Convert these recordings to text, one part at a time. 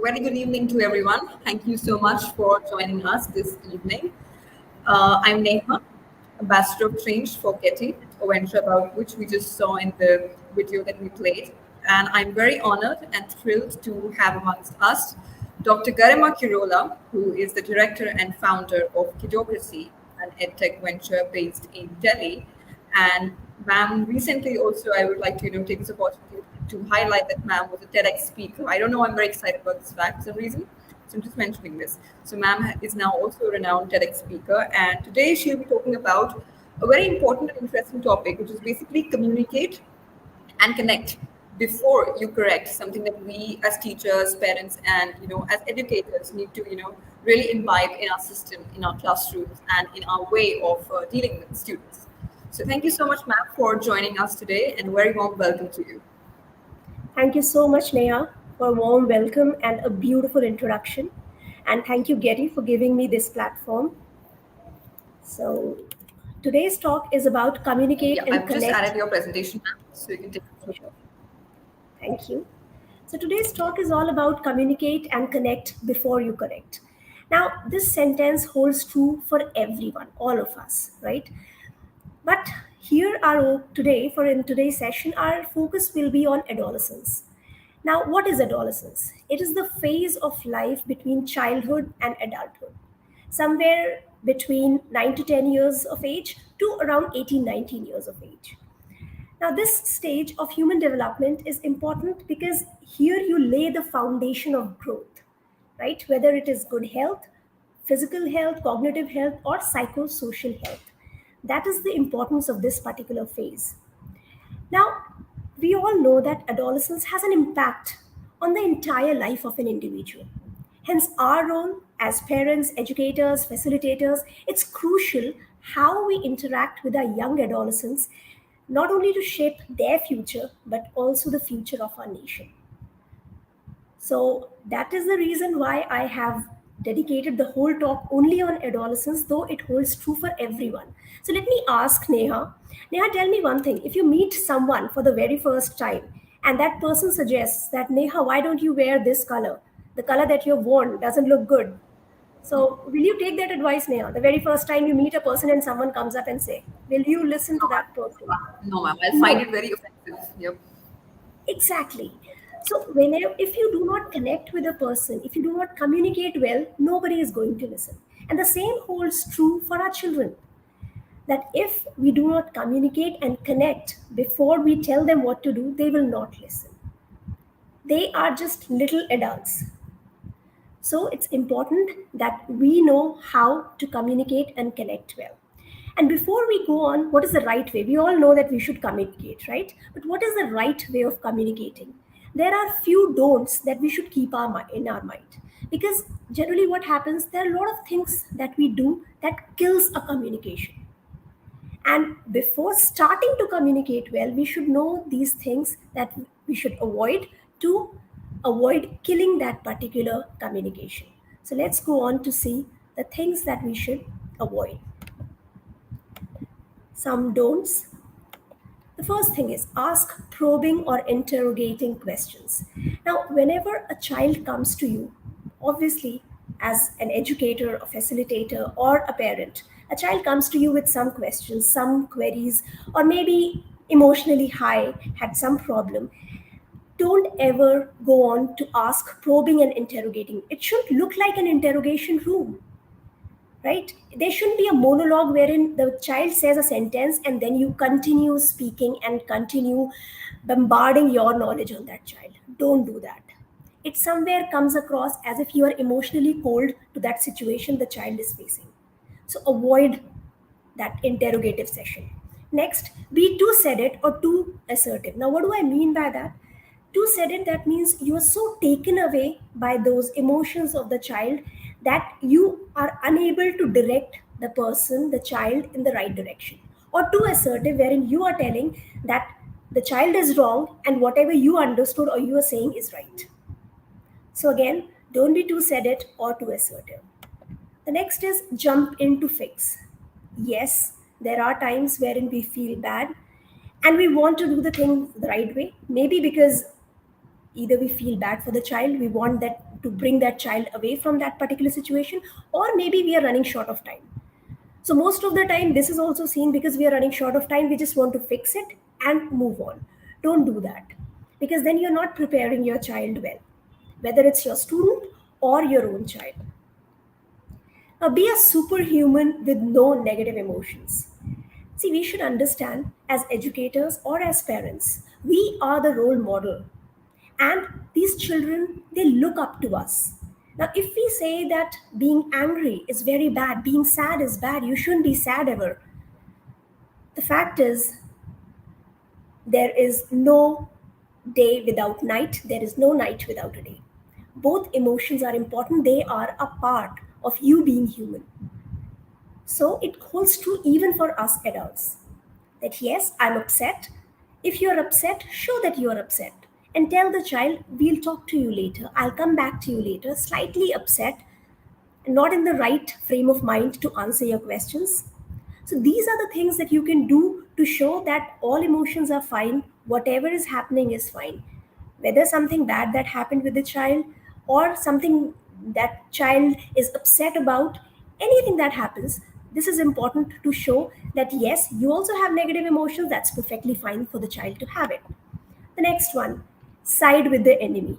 Very good evening to everyone. Thank you so much for joining us this evening. I'm Neha, Ambassador of Change for GETI, a venture about which we just saw in the video that we played. And I'm very honored and thrilled to have amongst us Dr. Garima Kirola, who is the director and founder of Kidocracy, an edtech venture based in Delhi. And ma'am, recently also, I would like to take this opportunity to highlight that ma'am was a TEDx speaker. I don't know, I'm very excited about this fact for some reason. So I'm just mentioning this. So ma'am is now also a renowned TEDx speaker. And today she'll be talking about a very important and interesting topic, which is basically communicate and connect before you correct, something that we as teachers, parents, and as educators need to really imbibe in our system, in our classrooms, and in our way of dealing with students. So thank you so much, ma'am, for joining us today, and very warm welcome to you. Thank you so much, Neha, for a warm welcome and a beautiful introduction. And thank you, GETI, for giving me this platform. So today's talk is about communicate and I've connect. just added your presentation, so you can take it. Sure. Thank you. So today's talk is all about communicate and connect before you correct. Now, this sentence holds true for everyone, all of us, right? But here in today's session, our focus will be on adolescence. Now, what is adolescence? It is the phase of life between childhood and adulthood, somewhere between 9 to 10 years of age to around 18, 19 years of age. Now, this stage of human development is important because here you lay the foundation of growth, right? Whether it is good health, physical health, cognitive health, or psychosocial health. That is the importance of this particular phase. Now, we all know that adolescence has an impact on the entire life of an individual. Hence, our role as parents, educators, facilitators, it's crucial how we interact with our young adolescents, not only to shape their future, but also the future of our nation. So that is the reason why I have dedicated the whole talk only on adolescence, though it holds true for everyone. So let me ask Neha. Neha, tell me one thing. If you meet someone for the very first time and that person suggests that, Neha, why don't you wear this color? The color that you've worn doesn't look good. So, will you take that advice, Neha? The very first time you meet a person and someone comes up and say, will you listen No, to that person? ma'am. No, ma'am. I'll find No, it very offensive. Yep. exactly. So, whenever if you do not connect with a person, if you do not communicate well, nobody is going to listen. And the same holds true for our children. That if we do not communicate and connect before we tell them what to do, they will not listen. They are just little adults. So it's important that we know how to communicate and connect well. And before we go on, what is the right way? We all know that we should communicate, right? But what is the right way of communicating? There are few don'ts that we should keep in our mind. Because generally what happens, there are a lot of things that we do that kills a communication. And before starting to communicate well, we should know these things that we should avoid to avoid killing that particular communication. So let's go on to see the things that we should avoid. Some don'ts. The first thing is ask probing or interrogating questions. Now, whenever a child comes to you, obviously, as an educator, a facilitator, or a parent, a child comes to you with some questions, some queries, or maybe emotionally high, had some problem. Don't ever go on to ask probing and interrogating. It should look like an interrogation room, right? There shouldn't be a monologue wherein the child says a sentence and then you continue speaking and continue bombarding your knowledge on that child. Don't do that. It somewhere comes across as if you are emotionally cold to that situation the child is facing. So avoid that interrogative session. Next, be too sedate or too assertive. Now, what do I mean by that? Too sedate, that means you are so taken away by those emotions of the child that you are unable to direct the person, the child, in the right direction. Or too assertive, wherein you are telling that the child is wrong and whatever you understood or you are saying is right. So, again, don't be too sedate or too assertive. The next is jump in to fix. Yes, there are times wherein we feel bad and we want to do the thing the right way. Maybe because either we feel bad for the child, we want that to bring that child away from that particular situation, or maybe we are running short of time. So most of the time, this is also seen because we are running short of time. We just want to fix it and move on. Don't do that because then you're not preparing your child well, whether it's your student or your own child. Now, be a superhuman with no negative emotions. See, we should understand as educators or as parents, we are the role model. And these children, they look up to us. Now, if we say that being angry is very bad, being sad is bad, you shouldn't be sad ever. The fact is, there is no day without night, there is no night without a day. Both emotions are important, they are a part of you being human. So it holds true even for us adults. That yes, I'm upset. If you're upset, show that you're upset. And tell the child, we'll talk to you later. I'll come back to you later, slightly upset, not in the right frame of mind to answer your questions. So these are the things that you can do to show that all emotions are fine, whatever is happening is fine. Whether something bad that happened with the child or something that child is upset about, anything that happens, this is important to show that yes, you also have negative emotions, that's perfectly fine for the child to have it. The next one, side with the enemy.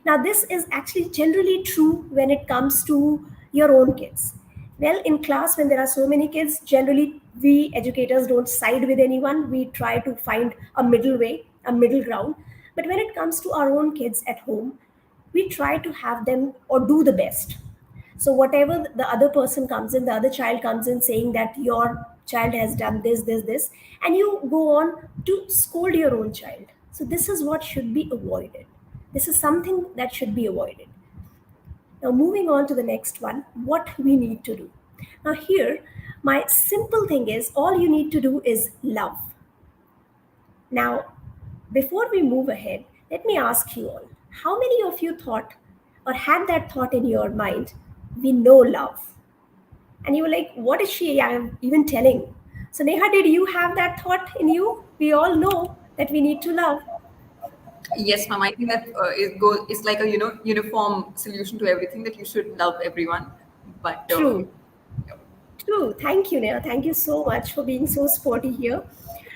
Now, this is actually generally true when it comes to your own kids. Well, in class, when there are so many kids, generally we educators don't side with anyone. We try to find a middle way, a middle ground. But when it comes to our own kids at home, we try to have them or do the best. So whatever the other person comes in, the other child comes in saying that your child has done this, and you go on to scold your own child. So this is what should be avoided. This is something that should be avoided. Now moving on to the next one, what we need to do. Now here, my simple thing is all you need to do is love. Now, before we move ahead, let me ask you all, how many of you thought or had that thought in your mind, we know love? And you were like, what is she even telling? So, Neha, did you have that thought in you? We all know that we need to love. Yes, ma'am. I think that it's like a uniform solution to everything that you should love everyone. But True. True. Thank you, Neha. Thank you so much for being so sporty here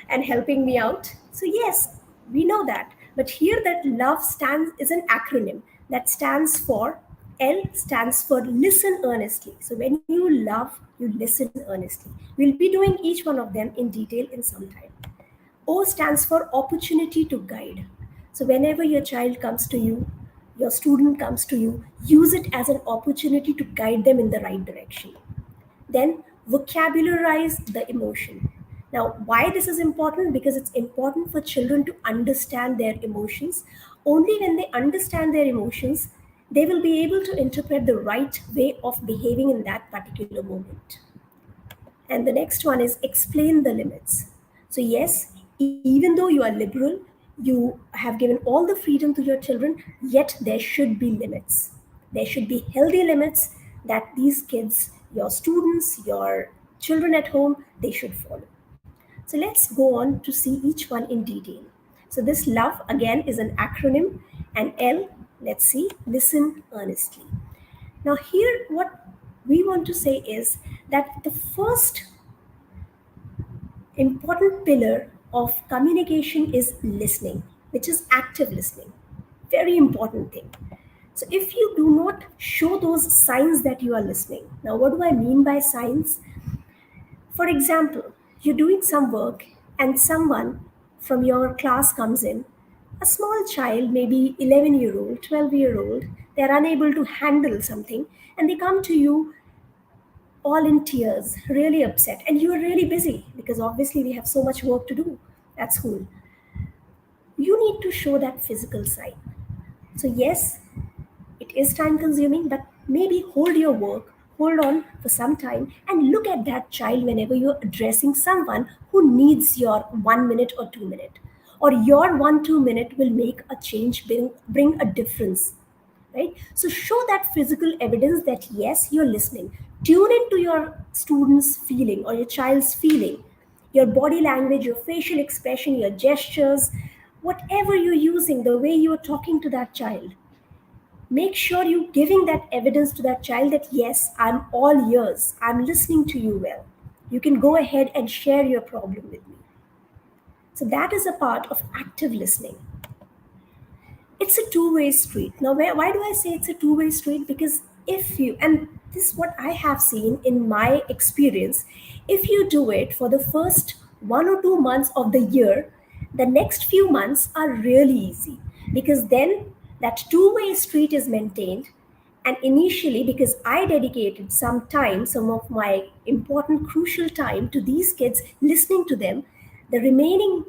and helping me out. So yes, we know that. But here that love stands is an acronym that stands for L stands for listen earnestly. So when you love, you listen earnestly. We'll be doing each one of them in detail in some time. O stands for opportunity to guide. So whenever your child comes to you, your student comes to you, use it as an opportunity to guide them in the right direction. Then vocabularize the emotion. Now, why this is important? Because it's important for children to understand their emotions. Only when they understand their emotions, they will be able to interpret the right way of behaving in that particular moment. And the next one is explain the limits. So, yes, even though you are liberal, you have given all the freedom to your children, yet there should be limits. There should be healthy limits that these kids, your students, your children at home, they should follow. So, let's go on to see each one in detail. So, this love again is an acronym, and L, let's see, listen earnestly. Now, here, what we want to say is that the first important pillar of communication is listening, which is active listening. Very important thing. So, if you do not show those signs that you are listening, now, what do I mean by signs? For example, you're doing some work and someone from your class comes in, a small child, maybe 11-year-old, 12-year-old, they're unable to handle something and they come to you all in tears, really upset, and you are really busy because obviously we have so much work to do at school. You need to show that physical sign. So, yes, it is time consuming, but maybe hold your work, hold on for some time, and look at that child whenever you're addressing someone who needs your 1 minute or 2 minute. Or your 1 2 minute will make a change, bring a difference, right? So show that physical evidence that yes, you're listening. Tune into your student's feeling or your child's feeling, your body language, your facial expression, your gestures, whatever you're using, the way you're talking to that child. Make sure you're giving that evidence to that child that yes, I'm all ears, I'm listening to you well. You can go ahead and share your problem with me. So that is a part of active listening. It's a two-way street. Now, why do I say it's a two-way street? Because if you, and this is what I have seen in my experience, if you do it for the first 1 or 2 months of the year, the next few months are really easy because then that two-way street is maintained. And initially, because I dedicated some time, some of my important, crucial time to these kids, listening to them, the remaining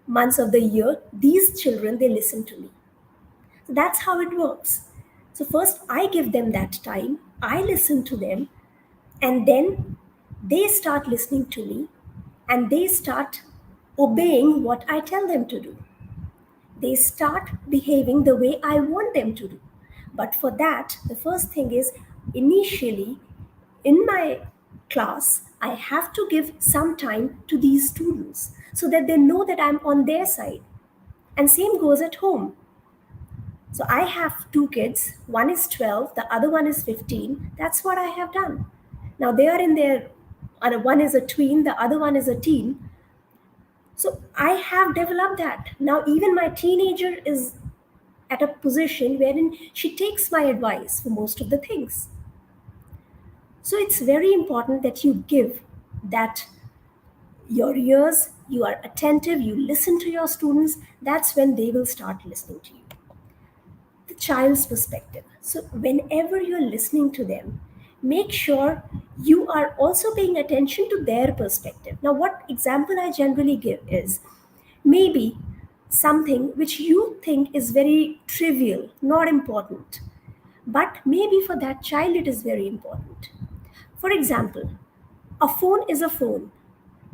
months of the year, these children, they listen to me. So that's how it works. So first I give them that time, I listen to them, and then they start listening to me and they start obeying what I tell them to do. They start behaving the way I want them to do. But for that, the first thing is initially in my class, I have to give some time to these students so that they know that I'm on their side. And same goes at home. So I have two kids, one is 12, the other one is 15. That's what I have done. Now they are in their, one is a tween, the other one is a teen. So I have developed that. Now even my teenager is at a position wherein she takes my advice for most of the things. So it's very important that you give that your ears, you are attentive, you listen to your students. That's when they will start listening to you. The child's perspective. So, whenever you're listening to them, make sure you are also paying attention to their perspective. Now, what example I generally give is maybe something which you think is very trivial, not important, but maybe for that child it is very important. For example, a phone is a phone.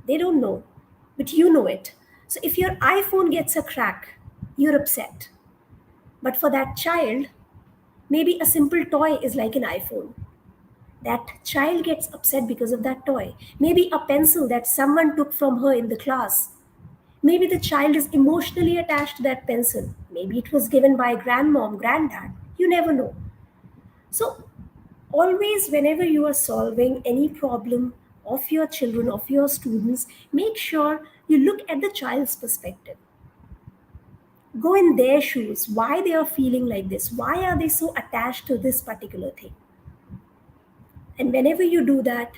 They don't know, but you know it. So, if your iPhone gets a crack, you're upset. But for that child, maybe a simple toy is like an iPhone. That child gets upset because of that toy. Maybe a pencil that someone took from her in the class. Maybe the child is emotionally attached to that pencil. Maybe it was given by grandmom, granddad. You never know. So, Always, whenever you are solving any problem of your children, of your students, make sure you look at the child's perspective. Go in their shoes, why they are feeling like this, why are they so attached to this particular thing. And whenever you do that,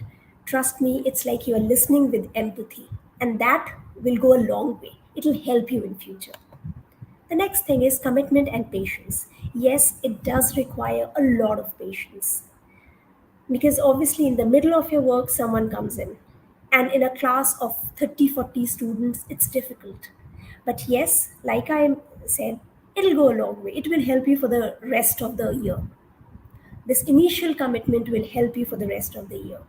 trust me, it's like you are listening with empathy, and that will go a long way. It will help you in future. The next thing is commitment and patience. Yes, it does require a lot of patience, because obviously in the middle of your work someone comes in, and in a class of 30, 40 students it's difficult. But yes, like I said, it'll go a long way. It will help you for the rest of the year. This initial commitment will help you for the rest of the year.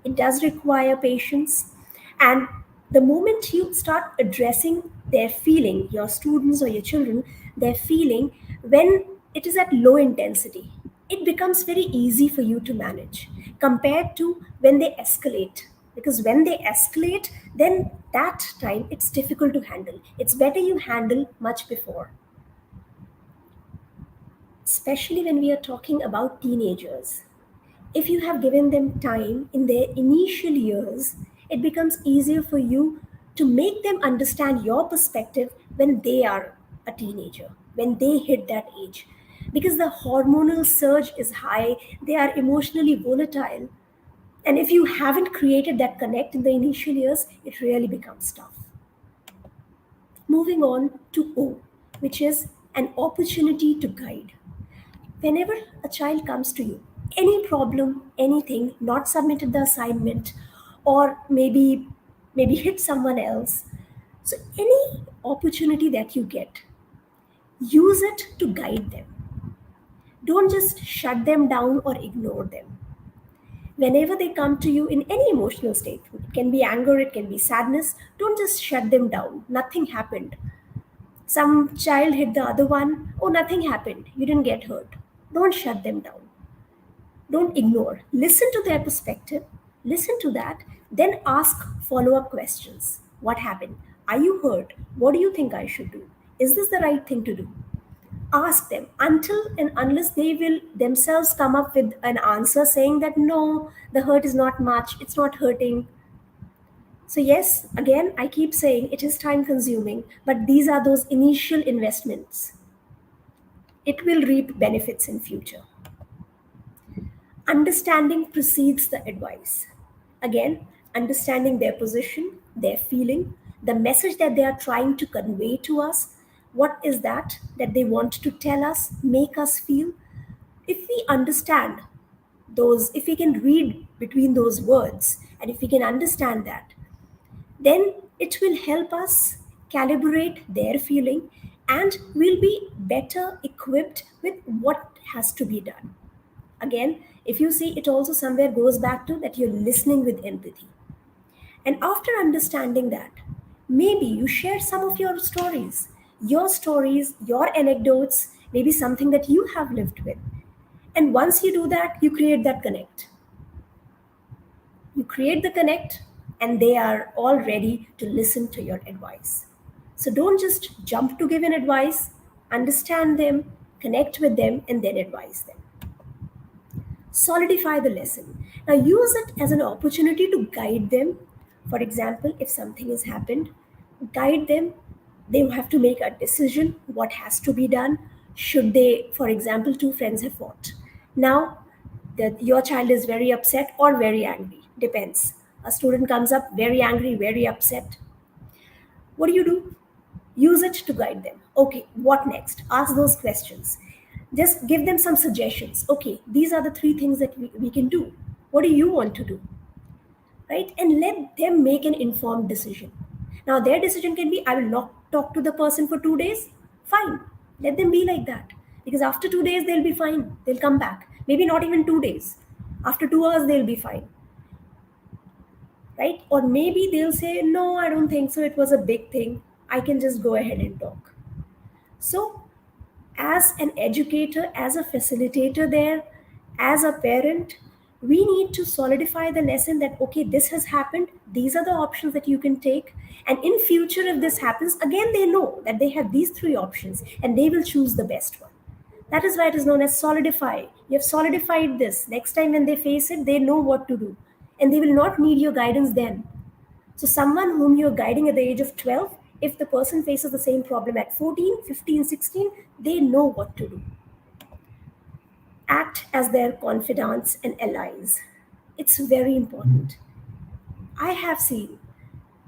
It does require patience. And the moment you start addressing their feeling, your students or your children, their feeling, when it is at low intensity, it becomes very easy for you to manage compared to when they escalate. Because when they escalate, then that time it's difficult to handle. It's better you handle much before, especially when we are talking about teenagers. If you have given them time in their initial years, it becomes easier for you to make them understand your perspective when they are a teenager, when they hit that age. Because the hormonal surge is high, they are emotionally volatile. And if you haven't created that connect in the initial years, it really becomes tough. Moving on to O, which is an opportunity to guide. Whenever a child comes to you, any problem, anything, not submitted the assignment, or maybe hit someone else, so any opportunity that you get, use it to guide them. Don't just shut them down or ignore them. Whenever they come to you in any emotional state, it can be anger, it can be sadness, don't just shut them down. Nothing happened. Some child hit the other one, oh, nothing happened, you didn't get hurt. Don't shut them down. Don't ignore. Listen to their perspective, listen to that, then ask follow up questions. What happened? Are you hurt? What do you think I should do? Is this the right thing to do? Ask them until and unless they will themselves come up with an answer saying that no, the hurt is not much, it's not hurting. So, yes, again, I keep saying it is time consuming, but these are those initial investments. It will reap benefits in future. Understanding precedes the advice. Again, understanding their position, their feeling, the message that they are trying to convey to us. What is that they want to tell us, make us feel? If we understand those, if we can read between those words, and if we can understand that, then it will help us calibrate their feeling, and we'll be better equipped with what has to be done. Again, if you see, it also somewhere goes back to that you're listening with empathy. And after understanding that, maybe you share some of your stories, your anecdotes, maybe something that you have lived with. And once you do that, you create that connect. You create the connect, and they are all ready to listen to your advice. So don't just jump to give an advice, understand them, connect with them, and then advise them. Solidify the lesson. Now use it as an opportunity to guide them. For example, if something has happened, guide them. They have to make a decision what has to be done. Should they, for example, two friends have fought. Now, your child is very upset or very angry, depends. A student comes up very angry, very upset. What do? Use it to guide them. Okay, what next? Ask those questions. Just give them some suggestions. Okay, these are the three things that we can do. What do you want to do? Right? And let them make an informed decision. Now, their decision can be I will not talk to the person for 2 days. Fine. Let them be like that. Because after 2 days, they'll be fine. They'll come back. Maybe not even 2 days. After 2 hours, they'll be fine. Right? Or maybe they'll say, no, I don't think so. It was a big thing. I can just go ahead and talk. So, as an educator, as a facilitator there, as a parent, we need to solidify the lesson that, okay, this has happened. These are the options that you can take. And in future, if this happens, again, they know that they have these three options and they will choose the best one. That is why it is known as solidify. You have solidified this. Next time when they face it, they know what to do. And they will not need your guidance then. So, someone whom you're guiding at the age of 12, if the person faces the same problem at 14, 15, 16, they know what to do. Act as their confidants and allies. It's very important. I have seen,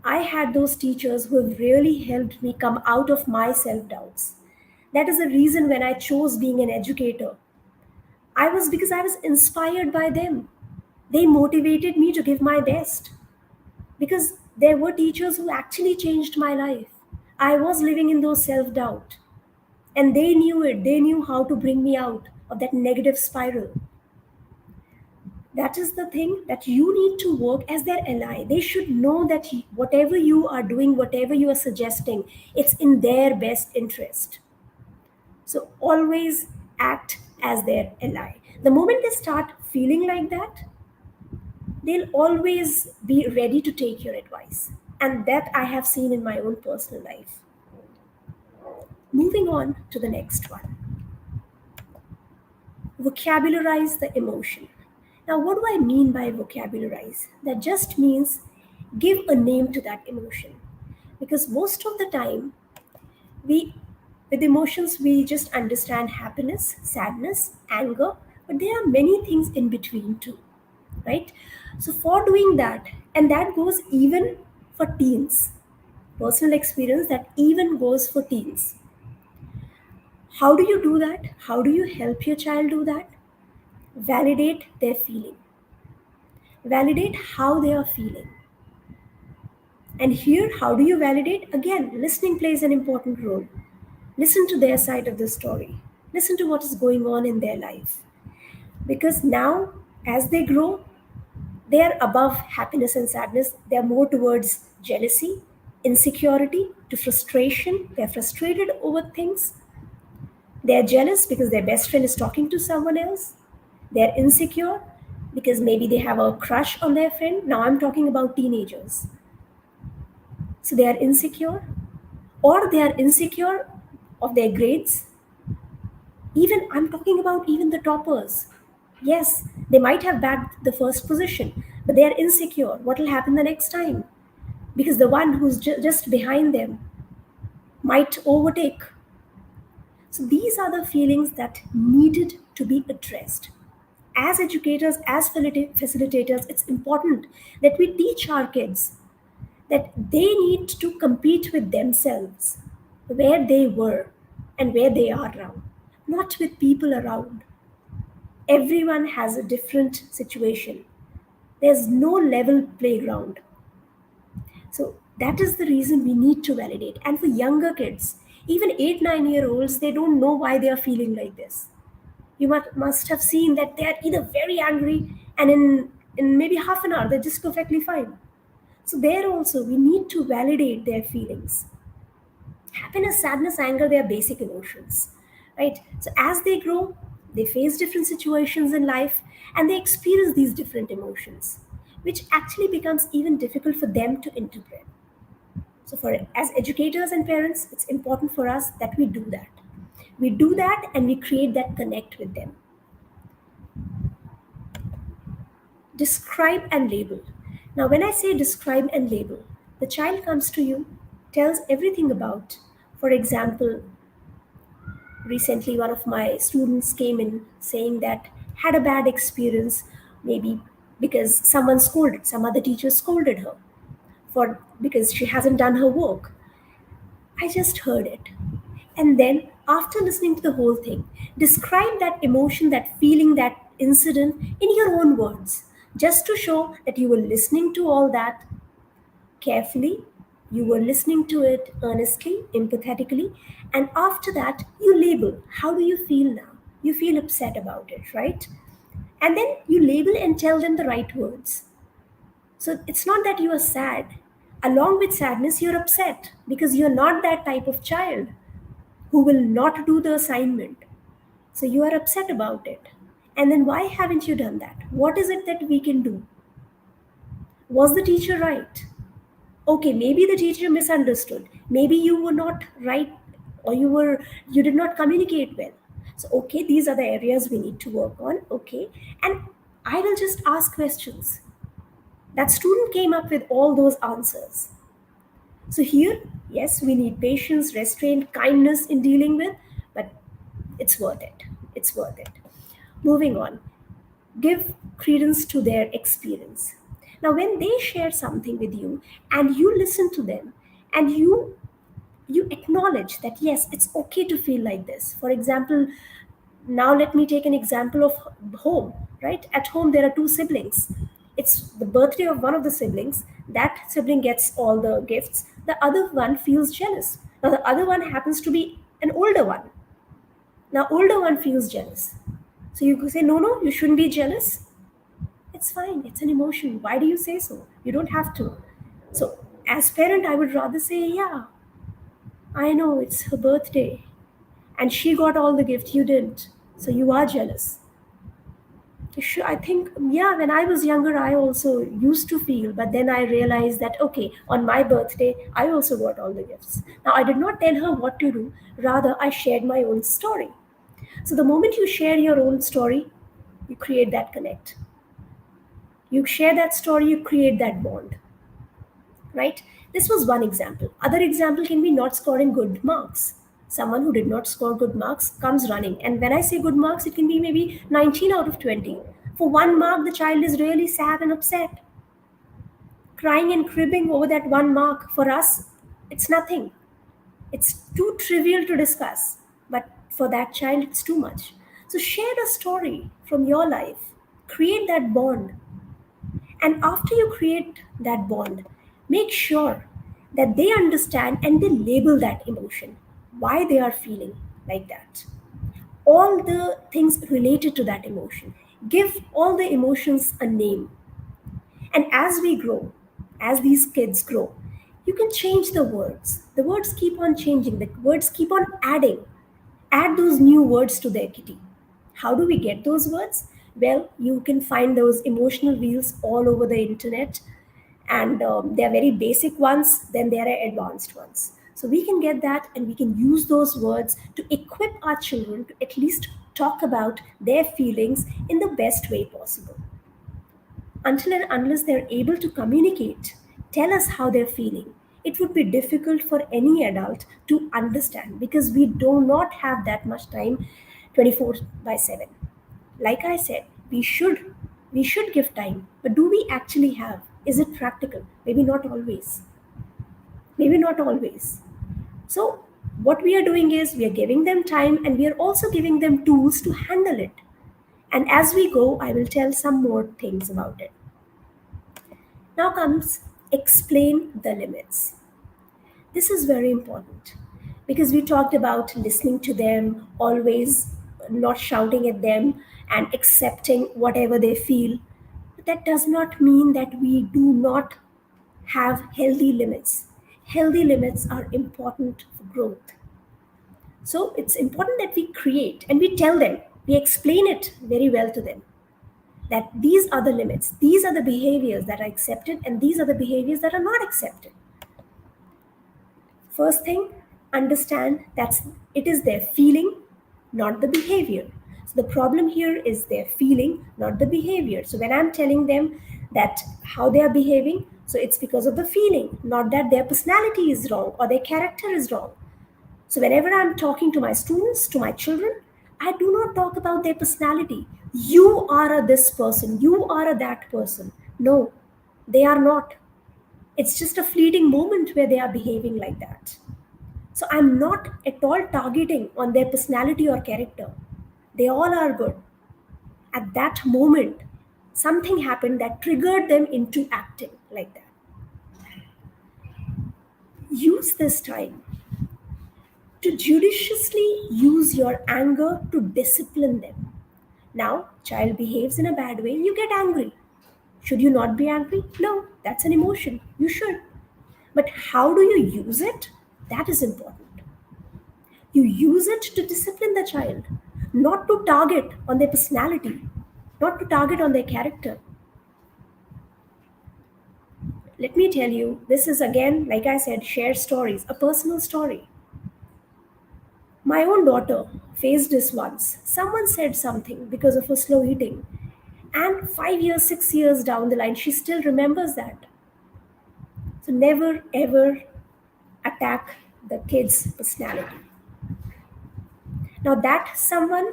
I had those teachers who have really helped me come out of my self doubts. That is the reason when I chose being an educator. I was because I was inspired by them. They motivated me to give my best because there were teachers who actually changed my life. I was living in those self doubt and they knew it. They knew how to bring me out of that negative spiral. That is the thing that you need to work as their ally. They should know that whatever you are doing, whatever you are suggesting, it's in their best interest. So always act as their ally. The moment they start feeling like that, they'll always be ready to take your advice. And that I have seen in my own personal life. Moving on to the next one. Vocabularize the emotion. Now, what do I mean by vocabularize? That just means give a name to that emotion. Because most of the time, with emotions, we just understand happiness, sadness, anger, but there are many things in between too, right? So, for doing that, and that goes even for teens, personal experience that even goes for teens. How do you do that? How do you help your child do that? Validate their feeling. Validate how they are feeling. And here, how do you validate? Again, listening plays an important role. Listen to their side of the story. Listen to what is going on in their life. Because now, as they grow, they are above happiness and sadness. They are more towards jealousy, insecurity, to frustration. They are frustrated over things. They are jealous because their best friend is talking to someone else. They are insecure because maybe they have a crush on their friend. Now I'm talking about teenagers. So they are insecure, or they are insecure of their grades. Even I'm talking about even the toppers. Yes, they might have bagged the first position, but they are insecure. What will happen the next time? Because the one who's just behind them might overtake. So these are the feelings that needed to be addressed. As educators, as facilitators, it's important that we teach our kids that they need to compete with themselves where they were and where they are now, not with people around. Everyone has a different situation. There's no level playground. So that is the reason we need to validate. And for younger kids, even 8, 9-year-olds, they don't know why they are feeling like this. You must have seen that they are either very angry and in maybe half an hour, they're just perfectly fine. So there also, we need to validate their feelings. Happiness, sadness, anger, they are basic emotions, right? So as they grow, they face different situations in life and they experience these different emotions, which actually becomes even difficult for them to interpret. So as educators and parents, it's important for us that we do that. We do that and we create that connect with them. Describe and label. Now, when I say describe and label, the child comes to you, tells everything about, for example, recently one of my students came in saying that had a bad experience, maybe because someone scolded, some other teacher scolded her because she hasn't done her work. I just heard it. And then, after listening to the whole thing, describe that emotion, that feeling, that incident in your own words, just to show that you were listening to all that carefully, you were listening to it earnestly, empathetically, and after that, you label. How do you feel now? You feel upset about it, right? And then you label and tell them the right words. So it's not that you are sad. Along with sadness, you're upset because you're not that type of child who will not do the assignment. So you are upset about it. And then why haven't you done that? What is it that we can do? Was the teacher right? Okay, maybe the teacher misunderstood. Maybe you were not right or you did not communicate well. So, okay, these are the areas we need to work on. Okay. And I will just ask questions. That student came up with all those answers. So, here, yes, we need patience, restraint, kindness in dealing with, but it's worth it. It's worth it. Moving on, give credence to their experience. Now, when they share something with you and you listen to them and you acknowledge that yes, it's okay to feel like this. For example, now let me take an example of home. Right, at home there are two siblings. It's the birthday of one of the siblings. That sibling gets all the gifts, the other one feels jealous. Now the other one happens to be an older one. Now older one feels jealous. So you say, no, no, you shouldn't be jealous. It's fine, it's an emotion. Why do you say so? You don't have to. So as parent I would rather say, yeah, I know it's her birthday and she got all the gifts, you didn't. So you are jealous. I think, yeah, when I was younger, I also used to feel, but then I realized that, okay, on my birthday, I also got all the gifts. Now, I did not tell her what to do, rather, I shared my own story. So, the moment you share your own story, you create that connect. You share that story, you create that bond, right? This was one example. Other example can be not scoring good marks. Someone who did not score good marks comes running. And when I say good marks, it can be maybe 19 out of 20. For 1 mark, the child is really sad and upset. Crying and cribbing over that 1 mark, for us, it's nothing. It's too trivial to discuss. But for that child, it's too much. So share a story from your life. Create that bond. And after you create that bond, make sure that they understand and they label that emotion, why they are feeling like that. All the things related to that emotion. Give all the emotions a name. And as we grow, as these kids grow, you can change the words. The words keep on changing, the words keep on adding. Add those new words to their kitty. How do we get those words? Well, you can find those emotional wheels all over the internet, and there are very basic ones, then there are advanced ones. So we can get that and we can use those words to equip our children to at least talk about their feelings in the best way possible. Until and unless they're able to communicate, tell us how they're feeling, it would be difficult for any adult to understand because we do not have that much time 24 by 7. Like I said, we should give time, but do we actually have? Is it practical? Maybe not always. Maybe not always. So what we are doing is we are giving them time and we are also giving them tools to handle it. And as we go, I will tell some more things about it. Now comes explain the limits. This is very important because we talked about listening to them, always not shouting at them, and accepting whatever they feel. But that does not mean that we do not have healthy limits. Healthy limits are important for growth. So it's important that we create and we tell them, we explain it very well to them that these are the limits, these are the behaviors that are accepted, and these are the behaviors that are not accepted. First thing, understand that it is their feeling, not the behavior. So the problem here is their feeling, not the behavior. So when I'm telling them that how they are behaving, so it's because of the feeling, not that their personality is wrong or their character is wrong. So whenever I'm talking to my students, to my children, I do not talk about their personality. You are a this person, you are a that person. No, they are not. It's just a fleeting moment where they are behaving like that. So I'm not at all targeting on their personality or character. They all are good. At that moment, something happened that triggered them into acting like that. Use this time to judiciously use your anger to discipline them. Now, child behaves in a bad way, you get angry. Should you not be angry? No, that's an emotion. You should. But how do you use it? That is important. You use it to discipline the child, not to target on their personality, not to target on their character. Let me tell you, this is again, like I said, share stories, a personal story. My own daughter faced this once. Someone said something because of her slow eating, and 5 years, 6 years down the line, she still remembers that. So never ever attack the kid's personality. Now, that someone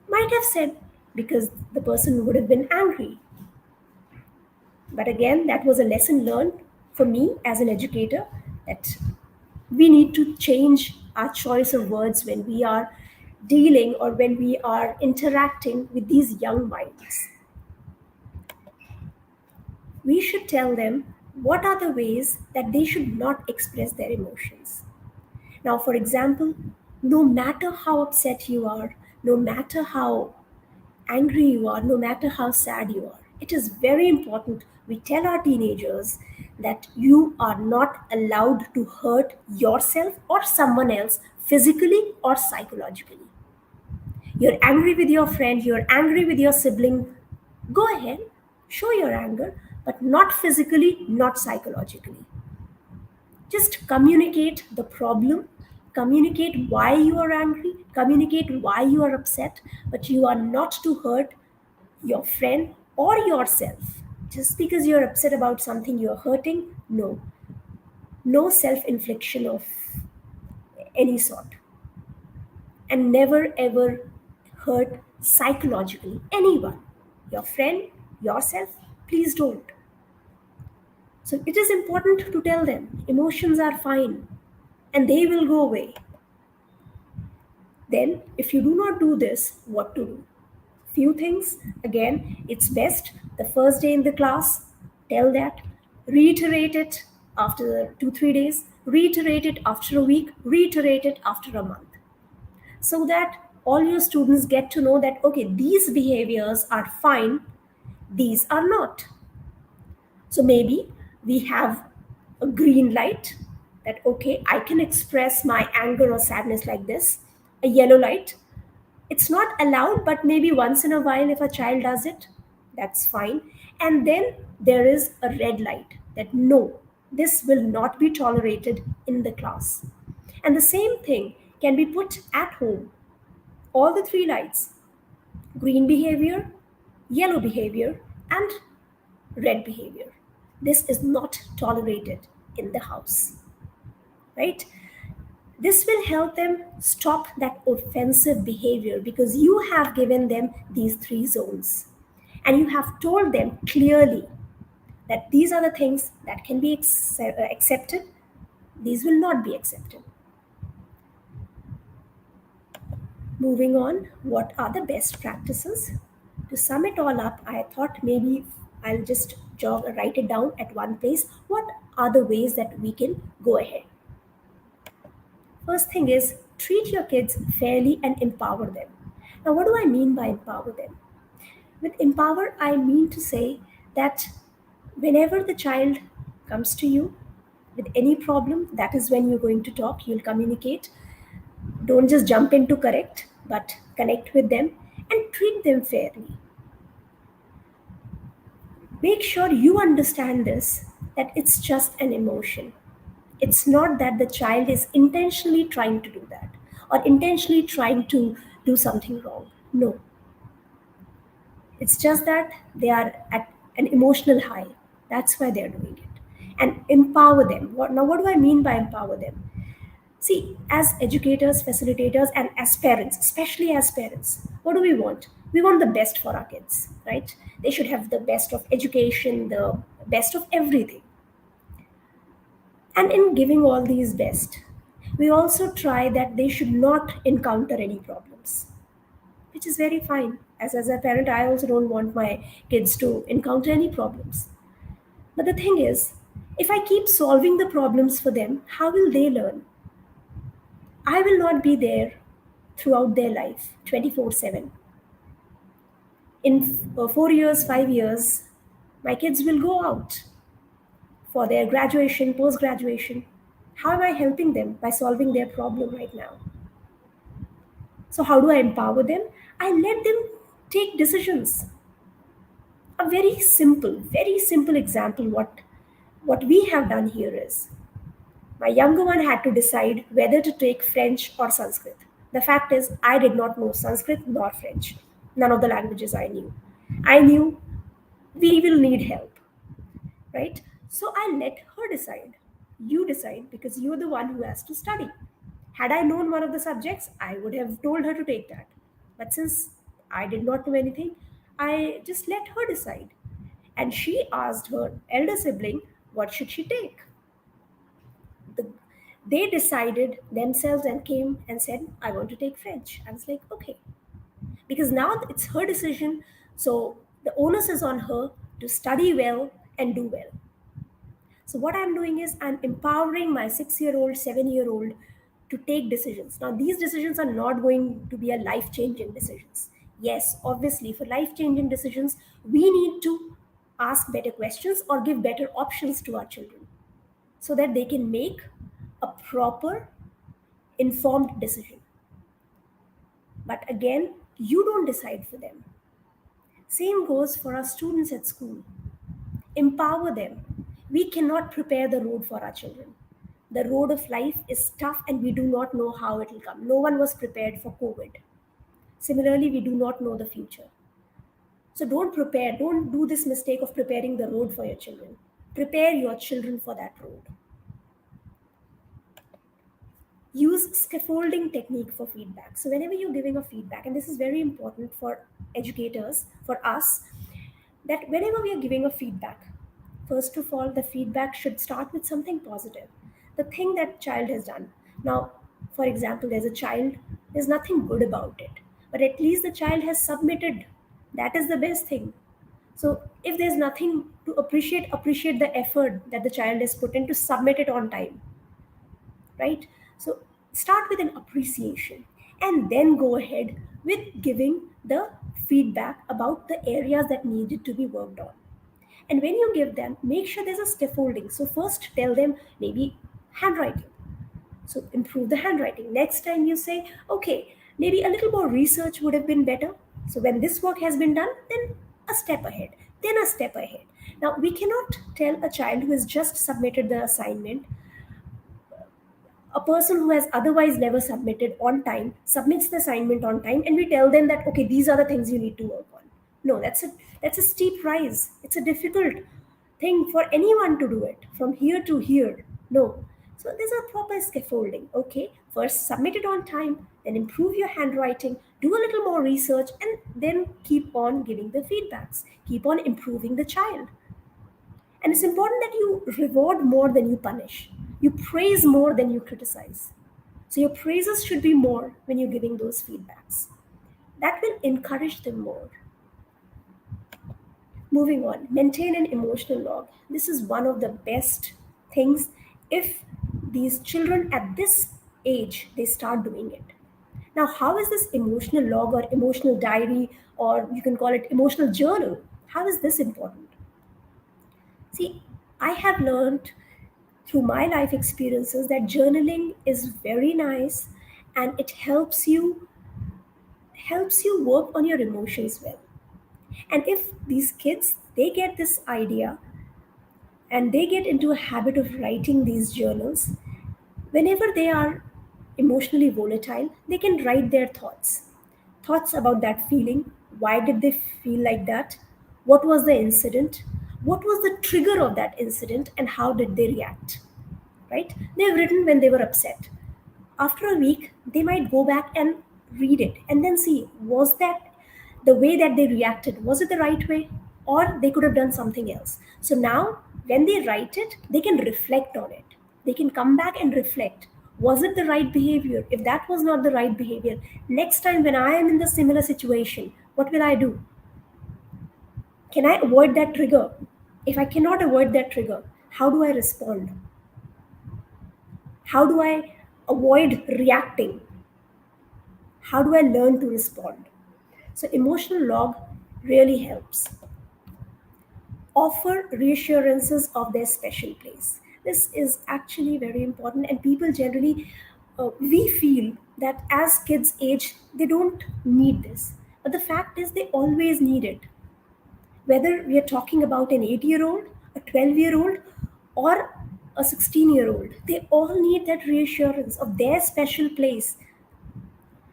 might have said because the person would have been angry. But again, that was a lesson learned for me as an educator, that we need to change our choice of words when we are dealing or when we are interacting with these young minds. We should tell them what are the ways that they should not express their emotions. Now, for example, no matter how upset you are, no matter how angry you are, no matter how sad you are, it is very important we tell our teenagers that you are not allowed to hurt yourself or someone else physically or psychologically. You're angry with your friend, you're angry with your sibling, go ahead, show your anger, but not physically, not psychologically. Just communicate the problem, communicate why you are angry, communicate why you are upset, but you are not to hurt your friend or yourself. Just because you're upset about something, you're hurting. No, no self infliction of any sort. And never ever hurt psychologically anyone. Your friend, yourself, please don't. So it is important to tell them emotions are fine and they will go away. Then, if you do not do this, what to do? Few things. Again, it's best the first day in the class, tell that, reiterate it after 2 3 days, reiterate it after a week, reiterate it after a month, so that all your students get to know that okay, these behaviors are fine, these are not. So maybe we have a green light that okay, I can express my anger or sadness like this. A yellow light, it's not allowed, but maybe once in a while if a child does it, that's fine. And then there is a red light that no, this will not be tolerated in the class. And the same thing can be put at home. All the three lights: green behavior, yellow behavior, and red behavior. This is not tolerated in the house, right? This will help them stop that offensive behavior because you have given them these three zones and you have told them clearly that these are the things that can be accepted, these will not be accepted. Moving on, what are the best practices? To sum it all up, I thought maybe I'll just write it down at one place. What are the ways that we can go ahead? First thing is treat your kids fairly and empower them. Now, what do I mean by empower them? With empower, I mean to say that whenever the child comes to you with any problem, that is when you're going to talk, you'll communicate. Don't just jump in to correct, but connect with them and treat them fairly. Make sure you understand this, that it's just an emotion. It's not that the child is intentionally trying to do that or intentionally trying to do something wrong. No. It's just that they are at an emotional high. That's why they're doing it. And empower them. What do I mean by empower them? See, as educators, facilitators, and as parents, especially as parents, what do we want? We want the best for our kids, right? They should have the best of education, the best of everything. And in giving all these best, we also try that they should not encounter any problems, which is very fine. As a parent, I also don't want my kids to encounter any problems. But the thing is, if I keep solving the problems for them, how will they learn? I will not be there throughout their life, 24/7. In 4 years, 5 years, my kids will go out for their graduation, post graduation. How am I helping them by solving their problem right now? So, how do I empower them? I let them take decisions. A very simple example. What we have done here is My younger one had to decide whether to take French or Sanskrit. The fact is, I did not know Sanskrit nor French. None of the languages I knew. I knew we will need help, right? So I let her decide. You decide because you're the one who has to study. Had I known one of the subjects, I would have told her to take that. But since I did not know anything, I just let her decide. And she asked her elder sibling, what should she take? The, they decided themselves and came and said, I want to take French. I was like, okay. Because now it's her decision. So the onus is on her to study well and do well. So what I'm doing is I'm empowering my 6-year-old, 7-year-old to take decisions. Now these decisions are not going to be a life-changing decisions. Yes, obviously for life-changing decisions, we need to ask better questions or give better options to our children so that they can make a proper informed decision. But again, you don't decide for them. Same goes for our students at school. Empower them. We cannot prepare the road for our children. The road of life is tough and we do not know how it will come. No one was prepared for COVID. Similarly, we do not know the future. So don't do this mistake of preparing the road for your children. Prepare your children for that road. Use scaffolding technique for feedback. So whenever you're giving a feedback, and this is very important for educators, for us, that whenever we are giving a feedback, first of all, the feedback should start with something positive. The thing that child has done. Now, for example, there's a child, there's nothing good about it, but at least the child has submitted. That is the best thing. So if there's nothing to appreciate the effort that the child has put in to submit it on time, right? So start with an appreciation and then go ahead with giving the feedback about the areas that needed to be worked on. And when you give them, make sure there's a scaffolding. So first tell them maybe handwriting. So improve the handwriting. Next time you say, okay, maybe a little more research would have been better. So when this work has been done, then a step ahead, then a step ahead. Now we cannot tell a child who has just submitted the assignment, a person who has otherwise never submitted on time submits the assignment on time and we tell them that, okay, these are the things you need to work on. No, that's a steep rise. It's a difficult thing for anyone to do it from here to here. No. So there's a proper scaffolding. Okay, first submit it on time, then improve your handwriting, do a little more research, and then keep on giving the feedbacks. Keep on improving the child. And it's important that you reward more than you punish. You praise more than you criticize. So your praises should be more when you're giving those feedbacks. That will encourage them more. Moving on, maintain an emotional log. This is one of the best things if these children at this age they start doing it. Now, how is this emotional log or emotional diary, or you can call it emotional journal? How is this important? See, I have learned through my life experiences that journaling is very nice and it helps you work on your emotions well. And if these kids they get this idea and they get into a habit of writing these journals, whenever they are emotionally volatile, they can write their thoughts about that feeling. Why did they feel like that? What was the incident? What was the trigger of that incident and how did they react? Right? They've written when they were upset. After a week, they might go back and read it and then see, was that the way that they reacted, was it the right way? Or they could have done something else. So now, when they write it, they can reflect on it. They can come back and reflect. Was it the right behavior? If that was not the right behavior, next time when I am in the similar situation, what will I do? Can I avoid that trigger? If I cannot avoid that trigger, how do I respond? How do I avoid reacting? How do I learn to respond? So, emotional log really helps. Offer reassurances of their special place. This is actually very important, and people generally, we feel that as kids age, they don't need this. But the fact is, they always need it. Whether we are talking about an 8-year-old, a 12-year-old, or a 16-year-old. They all need that reassurance of their special place.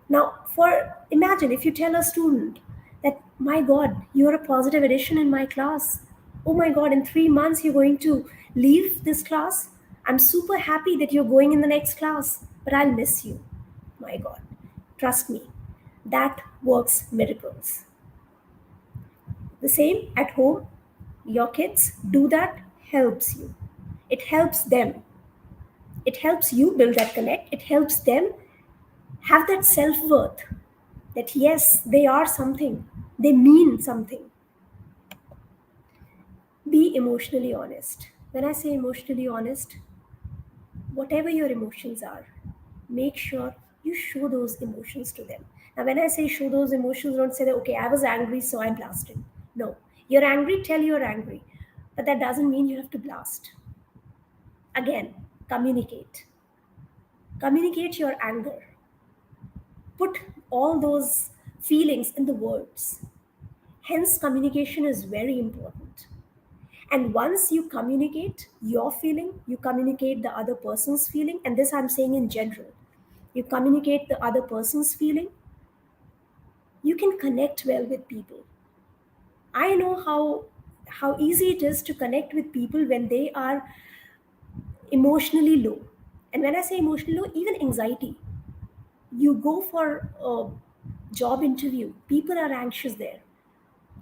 Now, for imagine if you tell a student that, my God, you're a positive addition in my class. Oh my God, in 3 months you're going to leave this class. I'm super happy that you're going in the next class, but I'll miss you. My God, trust me, that works miracles. The same at home, your kids do that, helps you. It helps them. It helps you build that connect. It helps them have that self worth that yes, they are something, they mean something. Be emotionally honest. When I say emotionally honest, whatever your emotions are, make sure you show those emotions to them. Now, when I say show those emotions, don't say that, okay, I was angry, so I blasted. No, you're angry, tell you're angry. But that doesn't mean you have to blast. Again, communicate. Communicate your anger. Put all those feelings in the words. Hence, communication is very important. And once you communicate your feeling, you communicate the other person's feeling, and this I'm saying in general. You communicate the other person's feeling, you can connect well with people. I know how easy it is to connect with people when they are emotionally low. And when I say emotionally low, even anxiety. You go for a job interview, people are anxious there.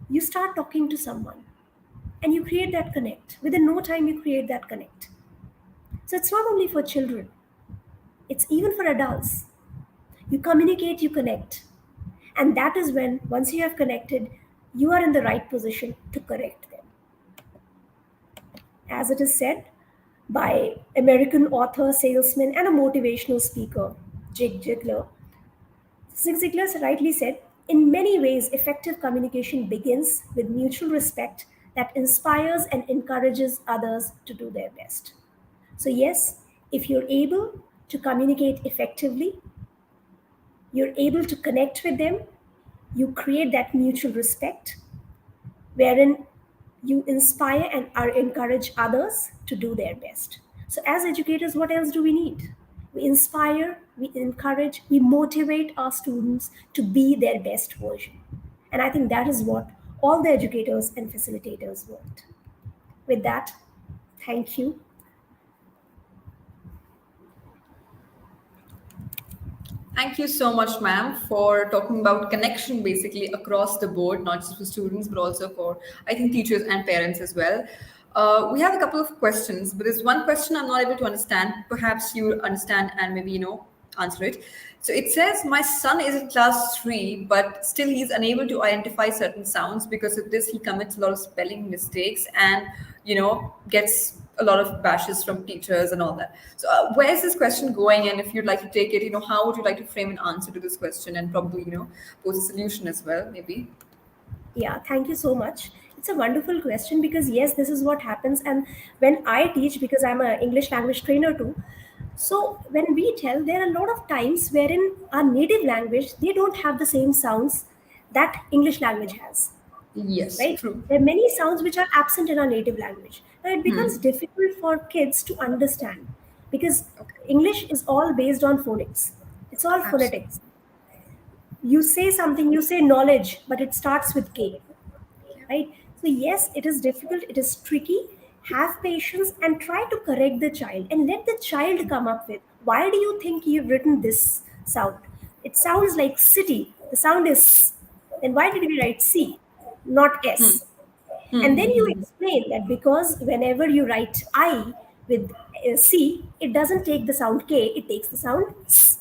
You start talking to someone and you create that connect. Within no time, you create that connect. So it's not only for children, it's even for adults. You communicate, you connect. And that is when, once you have connected, you are in the right position to correct them. As it is said by American author, salesman, and a motivational speaker, Zig Ziglar, Zig Ziglar rightly said, in many ways, effective communication begins with mutual respect that inspires and encourages others to do their best. So, yes, if you're able to communicate effectively, you're able to connect with them, you create that mutual respect wherein you inspire and encourage others to do their best. So, as educators, what else do we need? We inspire, we encourage, we motivate our students to be their best version. And I think that is what all the educators and facilitators want. With that, thank you. Thank you so much, ma'am, for talking about connection basically across the board, not just for students, but also for, I think, teachers and parents as well. We have a couple of questions, but there's one question I'm not able to understand. Perhaps you understand and maybe, answer it. So it says, my son is in class 3, but still he's unable to identify certain sounds. Because of this, he commits a lot of spelling mistakes and, gets a lot of bashes from teachers and all that. So where's this question going? And if you'd like to take it, how would you like to frame an answer to this question and probably, pose a solution as well, maybe? Yeah, thank you so much. It's a wonderful question because, yes, this is what happens. And when I teach, because I'm an English language trainer too, so when we tell, there are a lot of times wherein our native language, they don't have the same sounds that English language has, Yes, right? true. There are many sounds which are absent in our native language. Now it becomes difficult for kids to understand because Okay. English is all based on phonics. It's all Absolutely. phonetics. You say something, you say knowledge, but it starts with K, Yeah. right? So, yes, it is difficult, it is tricky. Have patience and try to correct the child and let the child come up with, why do you think you've written this sound? It sounds like city. The sound is S. Then why did we write C, not S? And then you explain that because whenever you write I with C, it doesn't take the sound K, it takes the sound S.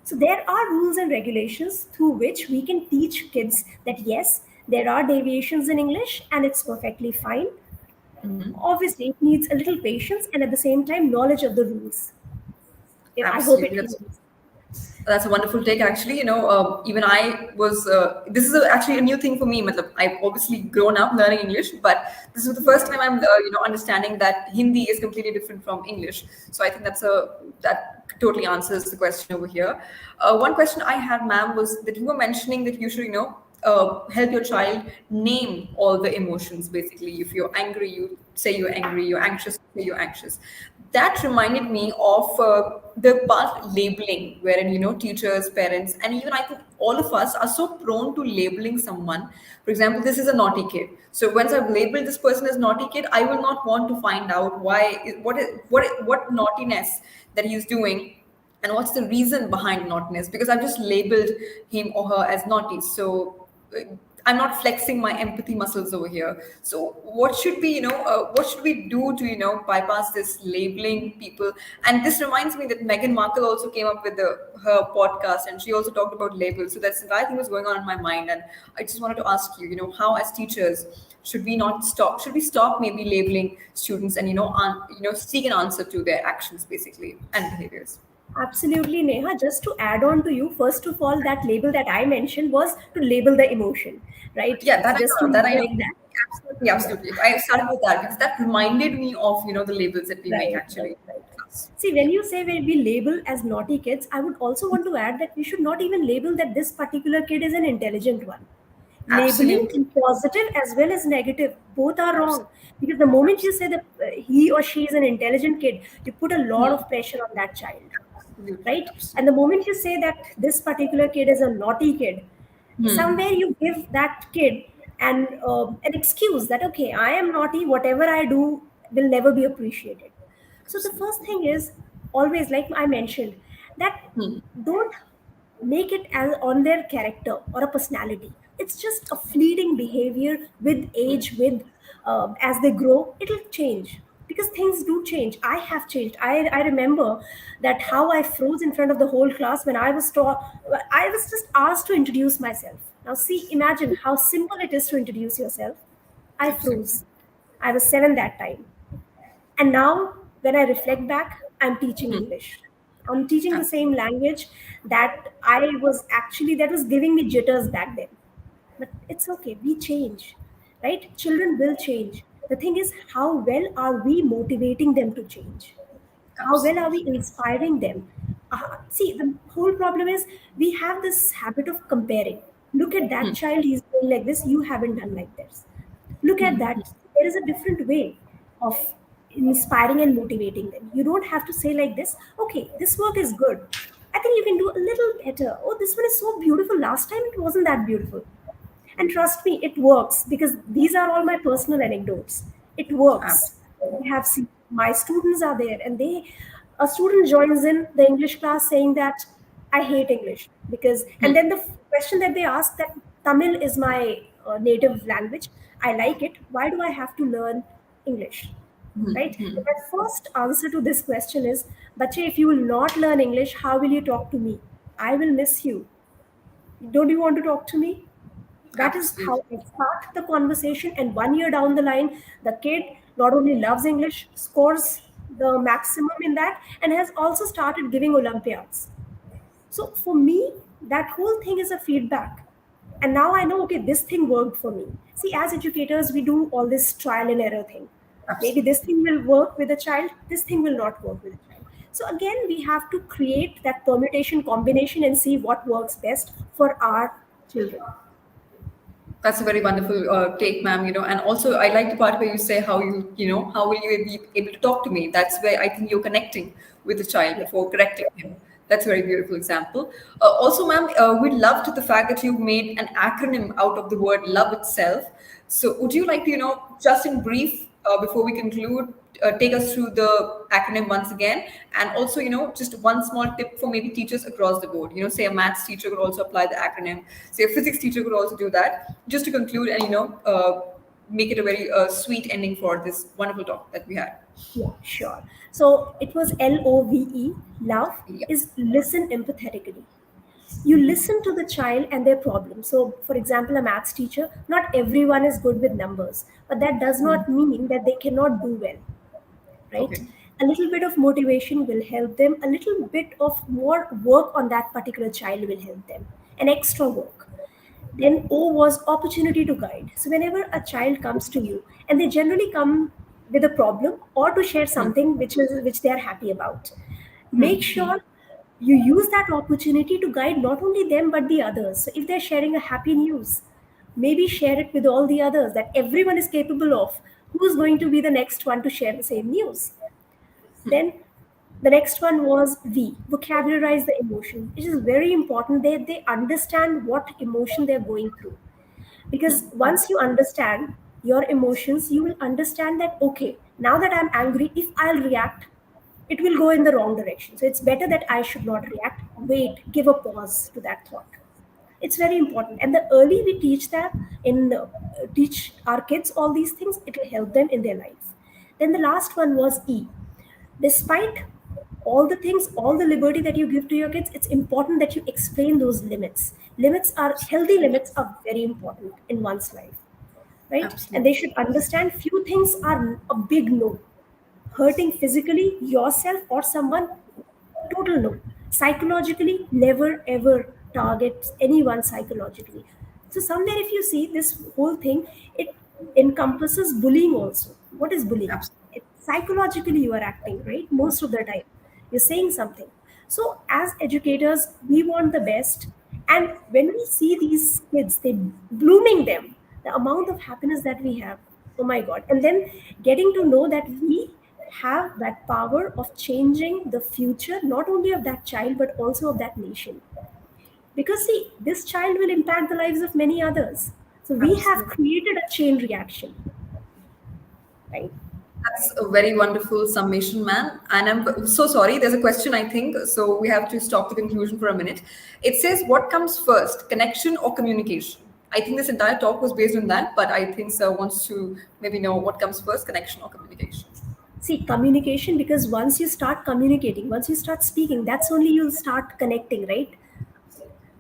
So there are rules and regulations through which we can teach kids that yes, there are deviations in English and it's perfectly fine. Obviously, it needs a little patience and at the same time knowledge of the rules. Yeah, I hope Absolutely. it helps. That's a wonderful take, actually. Even I was, this is actually a new thing for me. Matlab, I've obviously grown up learning English, but this is the first time I'm, understanding that Hindi is completely different from English. So I think that totally answers the question over here. One question I had, ma'am, was that you were mentioning that you should, help your child name all the emotions. Basically, if you're angry, you say you're angry. You're anxious, say you're anxious. That reminded me of the part labeling, wherein teachers, parents, and even I think all of us are so prone to labeling someone. For example, this is a naughty kid. So once I've labeled this person as naughty kid, I will not want to find out what naughtiness that he's doing and what's the reason behind naughtiness, because I've just labeled him or her as naughty. So I'm not flexing my empathy muscles over here. So what should we do to bypass this labeling people? And this reminds me that Meghan Markle also came up with her podcast, and she also talked about labels. So that's the entire thing was going on in my mind, and I just wanted to ask you, how as teachers should we not stop? Should we stop maybe labeling students and seek an answer to their actions basically and behaviors? Absolutely, Neha. Just to add on to you, first of all, that label that I mentioned was to label the emotion, right? Yeah, that Just I to know. That I know. make that. Absolutely, Yeah. absolutely. I started with that because that reminded me of the labels that we make Right, actually. right, right. See, when you say we label as naughty kids, I would also want to add that we should not even label that this particular kid is an intelligent one. Labeling Absolutely, in positive as well as negative, both are wrong. absolutely, Because the moment you say absolutely. that he or she is an intelligent kid, you put a lot Hmm. of pressure on that child, Absolutely, right? And the absolutely. moment you say that this particular kid is a naughty kid, Hmm. somewhere you give that kid an excuse that, okay, I am naughty, whatever I do will never be appreciated. So the first Absolutely. thing is always, like I mentioned, that Hmm. don't make it as on their character or a personality. It's just a fleeting behavior. With Hmm. age, with as they grow, it'll change, because things do change. I have changed. I remember that how I froze in front of the whole class when I was just asked to introduce myself. Now see, imagine how simple it is to introduce yourself. I Absolutely. froze. I was 7 that time. And now, when I reflect back, I'm teaching Hmm. English. I'm teaching the same Absolutely. language that was giving me jitters back then. But it's okay, we change, right? Children will change. The thing is, how well are we motivating them to change? How well are we Absolutely. inspiring them? See, the whole problem is we have this habit of comparing. Look at that Hmm. child, he's doing like this, you haven't done like this. Look at Hmm. that. There is a different way of inspiring and motivating them. You don't have to say like this, okay, this work is good. I think you can do a little better. Oh, this one is so beautiful. Last time it wasn't that beautiful. And Absolutely. trust me, it works, because these are all my personal anecdotes. It works. I have seen my students are there, and a student joins in the English class saying that I hate English because, and then the question that they ask, that Tamil is my native language. I like it. Why do I have to learn English? Right? And my first answer to this question is, Bache, if you will not learn English, how will you talk to me? I will miss you. Don't you want to talk to me? That is how Absolutely. I start the conversation. And 1 year down the line, the kid not only loves English, scores the maximum in that, and has also started giving Olympiads. So for me, that whole thing is a feedback. And now I know, okay, this thing worked for me. See, as educators, we do all this trial and error thing. Maybe this Absolutely. thing will work with a child, this thing will not work with a child. So again, we have to create that permutation combination and see what works best for our children. That's a very wonderful take, ma'am. And also I like the part where you say how will you be able to talk to me? That's where I think you're connecting with the child Yeah. before correcting him. That's a very beautiful example. Also, ma'am, we loved the fact that you've made an acronym out of the word love itself. So, would you like to, just in brief, before we conclude, take us through the acronym once again, and also, just one small tip for maybe teachers across the board. Say a maths teacher could also apply the acronym. Say a physics teacher could also do that. Just to conclude, and make it a very sweet ending for this wonderful talk that we had. Yeah, sure. So it was LOVE. Love Yeah. is listen empathetically. You listen to the child and their problem. So, for example, a maths teacher, not everyone is good with numbers, but that does not mean that they cannot do well, right? Okay. A little bit of motivation will help them, a little bit of more work on that particular child will help them, an extra work. Then O was opportunity to guide. So whenever a child comes to you, and they generally come with a problem or to share something which they are happy about, make sure you use that opportunity to guide not only them but the others. So if they're sharing a happy news, maybe share it with all the others that everyone is capable of. Who's going to be the next one to share the same news? Then the next one was vocabularize the emotion. It is very important that they understand what emotion they're going through. Because once you understand your emotions, you will understand that, okay, now that I'm angry, if I'll react, it will go in the wrong direction. So it's better that I should not react. Wait, give a pause to that thought. It's very important. And the early we teach that in teach our kids all these things, it will help them in their life. Then the last one was E. Despite all the things, all the liberty that you give to your kids, it's important that you explain those limits. Healthy limits are very important in one's life, right? And they Absolutely. should understand few things are a big no. Hurting physically yourself or someone, total no. Psychologically, never ever target anyone psychologically. So somewhere if you see this whole thing, it encompasses bullying also. What is bullying? Absolutely. Psychologically you are acting, right? Most of the time you're saying something. So as educators, we want the best. And when we see these kids, they blooming them, the amount of happiness that we have, oh my god. And then getting to know that we have that power of changing the future, not only of that child but also of that nation. Because see, this child will impact the lives of many others. So we have Absolutely. created a chain reaction, right? That's a very wonderful summation, man. And I'm so sorry. There's a question, I think. So we have to stop the conclusion for a minute. It says, what comes first, connection or communication? I think this entire talk was based on that, but I think Sir wants to maybe know what comes first, connection or communication. See, communication, because once you start communicating, once you start speaking, that's only you'll start connecting, right?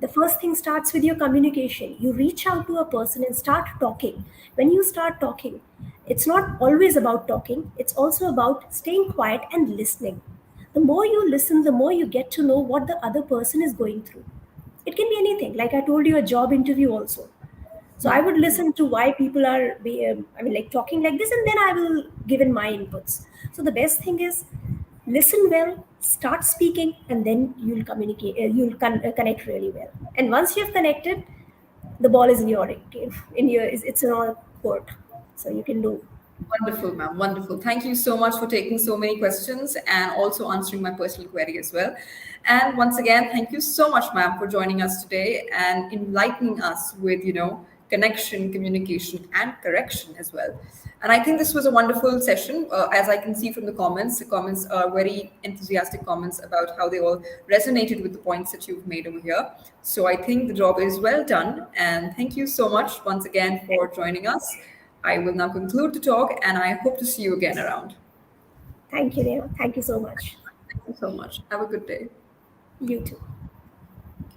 The first thing starts with your communication. You reach out to a person and start talking. When you start talking, it's not always about talking, it's also about staying quiet and listening. The more you listen, the more you get to know what the other person is going through. It can be anything, like I told you, a job interview also. So I would listen to why people are, like talking like this, and then I will give in my inputs. So the best thing is listen well, start speaking, and then you'll communicate. Connect really well. And once you've connected, the ball is in your game. It's in your court, so you can do. Wonderful, ma'am. Wonderful. Thank you so much for taking so many questions and also answering my personal query as well. And once again, thank you so much, ma'am, for joining us today and enlightening us with, connection, communication, and correction as well. And I think this was a wonderful session. As I can see from the comments are very enthusiastic comments about how they all resonated with the points that you've made over here. So I think the job is well done. And thank you so much once again for joining us. I will now conclude the talk and I hope to see you again around. Thank you, Neha. Thank you so much. Thank you so much. Have a good day. You too.